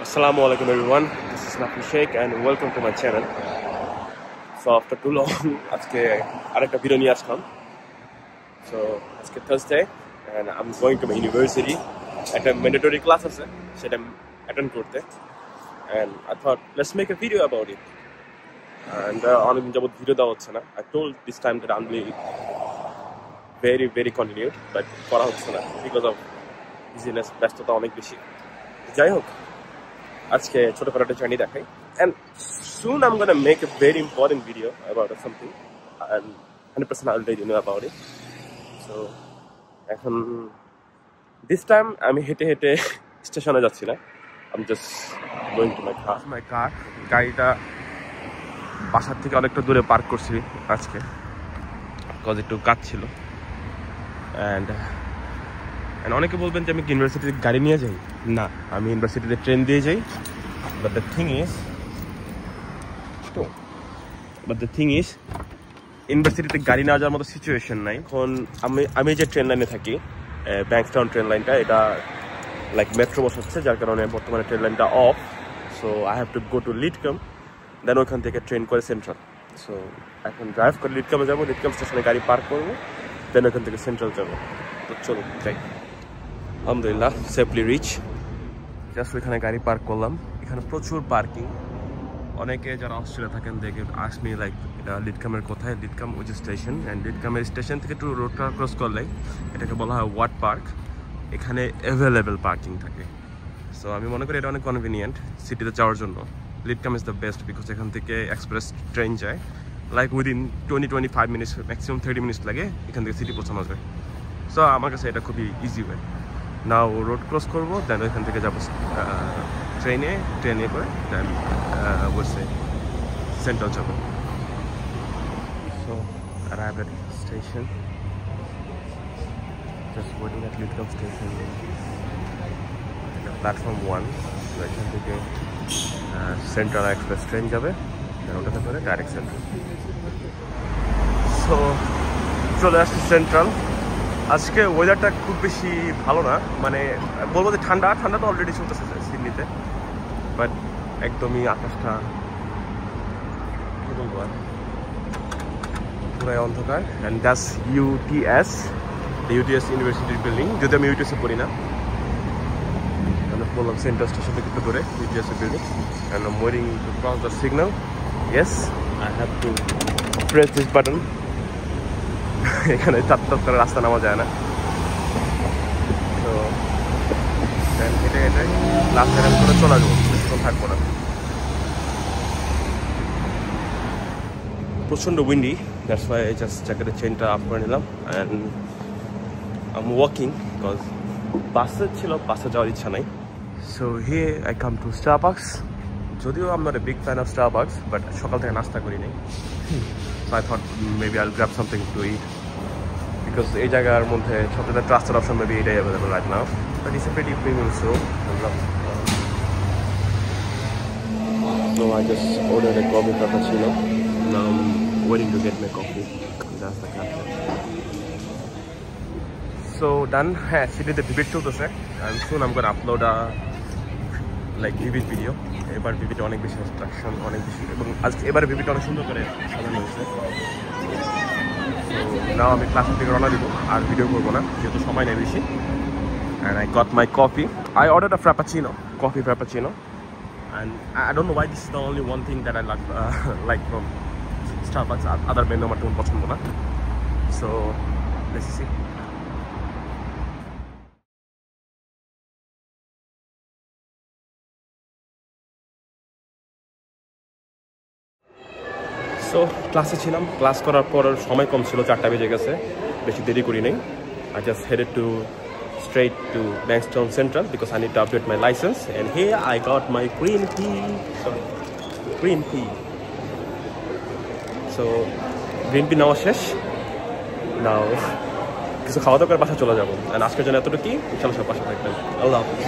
Assalamualaikum everyone, this is Nafi Sheikh and welcome to my channel. So after too long, আজকে আরেকটা video নিয়ে আসলাম. So আজকে Thursday and I'm going to my university. একটা mandatory class আছে, সেটা attend করতে. And I thought let's make a video about it. And অনেকদিন যাবত ভিডিও দেওয়া হচ্ছে না. I told this time that I'm really very continued, but করা হচ্ছে না because of busyness, ব্যস্ততা অনেক বেশি. যাই হোক, আজকে ছোটখাটো একটা জার্নি দেখাই and soon I'm gonna make a very important video about something and 100% I'll let you know about it. So এখন this time আমি হেঁটে হেঁটে স্টেশনে যাচ্ছি না, I'm just going to my car. গাড়িটা বাসার থেকে অনেকটা দূরে পার্ক করছি আজকে বিকজ একটু কাজ ছিল and অনেকে বলবেন যে আমি ইউনিভার্সিটিতে গাড়ি নিয়ে যাই, না আমি ইউনিভার্সিটিতে ট্রেন দিয়ে যাই. বাট দ্য থিং ইজ ইউনিভার্সিটিতে গাড়ি নেওয়া যাওয়ার মতো সিচুয়েশন নাই. এখন আমি যে ট্রেন লাইনে থাকি, ব্যাংকটাউন ট্রেন লাইনটা, এটা লাইক মেট্রো বস হচ্ছে, যার কারণে বর্তমানে ট্রেন লাইনটা off. So I have to go to Lidcombe, then ওখান থেকে ট্রেন করে সেন্ট্রাল. সো এখন ড্রাইভ করে লিডকামে যাবো, লিডকাম স্টেশনে গাড়ি পার্ক করবো, দেন ওখান থেকে সেন্ট্রাল যাবো. তো চলো যাই. আলহামদুলিল্লাহ সেফলি রিচ. জাস্ট ওইখানে গাড়ি পার্ক করলাম. এখানে প্রচুর পার্কিং. অনেকে যারা অস্ট্রেলিয়া থাকেন দেখে আসমি লাইক এটা লিডকামের কোথায়, লিডকাম ওই যে স্টেশন, অ্যান্ড লিডকামের স্টেশন থেকে একটু রোডটা ক্রস করলে এটাকে বলা হয় ওয়াট পার্ক. এখানে অ্যাভেলেবেল পার্কিং থাকে. সো আমি মনে করি এটা অনেক কনভিনিয়েন্ট সিটিতে যাওয়ার জন্য. লিডকাম ইজ দ্য বেস্ট বিকজ এখান থেকে এক্সপ্রেস ট্রেন যায়, like within 20-25 minutes, maximum 30 minutes লাগে এখান থেকে সিটি পৌঁছানো যায়. সো আমার কাছে এটা খুবই ইজি ওয়ে. নাও রোড ক্রস করবো, দেন ওইখান থেকে যাবো ট্রেনে করে, দেন বসে সেন্ট্রাল যাবো. So arrived at station, just waiting at Lidcombe station, platform 1. So এখান থেকে সেন্ট্রাল এক্সপ্রেস ট্রেন যাবে, দেন ওটাতে করে ডাইরেক্ট সেন্ট্রাল. সো চলে আসছি সেন্ট্রাল. আজকে ওয়েদারটা খুব বেশি ভালো না, মানে বলবো যে ঠান্ডা তো অলরেডি চলতেছে সিডনিতে, বাট একদমই আকাশটা কী বলবো আর পুরাই অন্ধকার. অ্যান্ড দ্যাটস UTS, ইউটিএস ইউনিভার্সিটির বিল্ডিং. যদি আমি ইউটিএসে পড়ি না, তাহলে বললাম সেন্ট্রাল স্টেশন থেকে একটু করে ইউটিএসের building. And I am waiting to cross the signal. Yes, I have to press this button. এখানে চার করে রাস্তা নামা যায় না. তো হেঁটে হেঁটে লাস্ট টাইম করে চলে যাবো, বেশিক্ষণ থাকবো না. প্রচণ্ড উইন্ডি, দ্যাটস ওয়াই জাস্ট জ্যাকেটের চেনটা আপ করে নিলাম. And I am walking because বাসে যাওয়ার ইচ্ছা নাই. So here I come to Starbucks. যদিও I am not a big fan of Starbucks, but সকাল থেকে নাস্তা করি নাই. So I thought maybe I'll grab something to eat because এই জায়গার মধ্যে সবচেয়ে ট্রাস্টেড অপশন maybe এটাই available right now, but it's a pretty premium store. So I just ordered a coffee frappuccino. Now I'm waiting to get my coffee. That's the caption. So done. হ্যাঁ, সিটিতে vivid চলতেছে and soon I'm gonna upload a like vivid video. এবার ভিভিটা অনেক বেশি instruction, অনেক বেশি, এবং আজকে এবারে ভিভিটা অনেক সুন্দর করে সাজানো হয়েছে. তো নাও আমি ক্লাসের থেকে রওনা দিব, আর ভিডিও করবো না যেহেতু সময় নেই বেশি. And I got my coffee. I ordered a frappuccino, coffee frappuccino. And I don't know why this is the only one thing that I like from Starbucks. Other menu আমার তেমন পছন্দ না. So let's see. সো ক্লাসে ছিলাম, class করার পর সময় কম ছিল, 4টা বেজে গেছে, বেশি দেরি করি নাই. I just headed straight to Bankstown Central because I need to update my license, and here I got my green tea. So green tea নেওয়া শেষ. নাও কিছু খাওয়া দাওয়া করে বাসা চলে যাবো. আর আজকের জন্য এতটুকুই. ইনশাআল্লাহ সব বাসা থাকবেন. আল্লাহ হাফেজ.